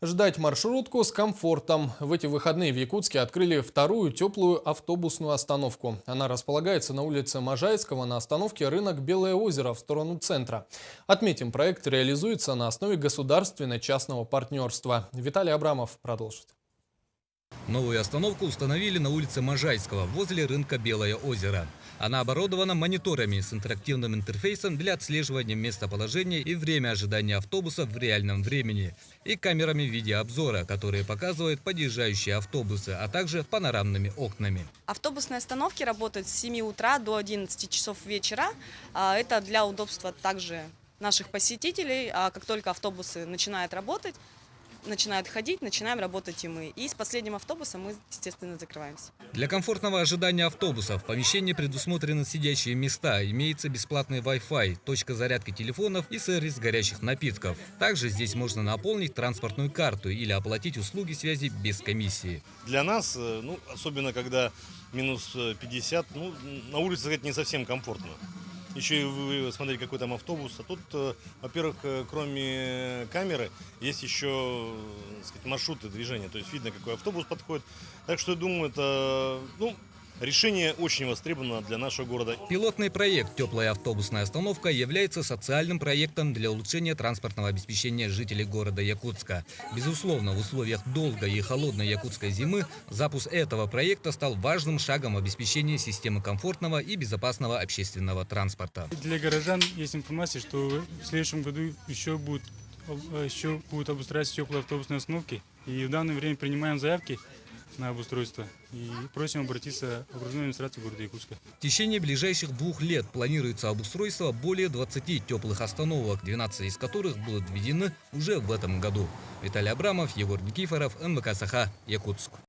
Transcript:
Ждать маршрутку с комфортом. В эти выходные в Якутске открыли вторую теплую автобусную остановку. Она располагается на улице Можайского на остановке «Рынок Белое озеро» в сторону центра. Отметим, проект реализуется на основе государственно-частного партнерства. Виталий Абрамов продолжит. Новую остановку установили на улице Можайского, возле рынка Белое озеро. Она оборудована мониторами с интерактивным интерфейсом для отслеживания местоположения и время ожидания автобуса в реальном времени, и камерами видеообзора, которые показывают подъезжающие автобусы, а также панорамными окнами. Автобусные остановки работают с 7 утра до 11 часов вечера. Это для удобства также наших посетителей. Как только автобусы начинают работать, начинают ходить, начинаем работать и мы. И с последним автобусом мы, естественно, закрываемся. Для комфортного ожидания автобуса в помещении предусмотрены сидящие места, имеется бесплатный Wi-Fi, точка зарядки телефонов и сервис горячих напитков. Также здесь можно наполнить транспортную карту или оплатить услуги связи без комиссии. Для нас, особенно когда минус 50, на улице, сказать, не совсем комфортно. Еще и вы смотрите, какой там автобус. А тут, во-первых, кроме камеры, есть еще, так сказать, маршруты движения. То есть видно, какой автобус подходит. Так что я думаю, это решение очень востребовано для нашего города. Пилотный проект «Теплая автобусная остановка» является социальным проектом для улучшения транспортного обеспечения жителей города Якутска. Безусловно, в условиях долгой и холодной якутской зимы запуск этого проекта стал важным шагом обеспечения системы комфортного и безопасного общественного транспорта. Для горожан есть информация, что в следующем году еще будут обустраиваться теплые автобусные остановки. И в данное время принимаем заявки на обустройство и просим обратиться в окружную администрацию города Якутска. В течение ближайших 2 лет планируется обустройство более 20 теплых остановок, 12 из которых будут введены уже в этом году. Виталий Абрамов, Егор Никифоров, НВК Саха, Якутск.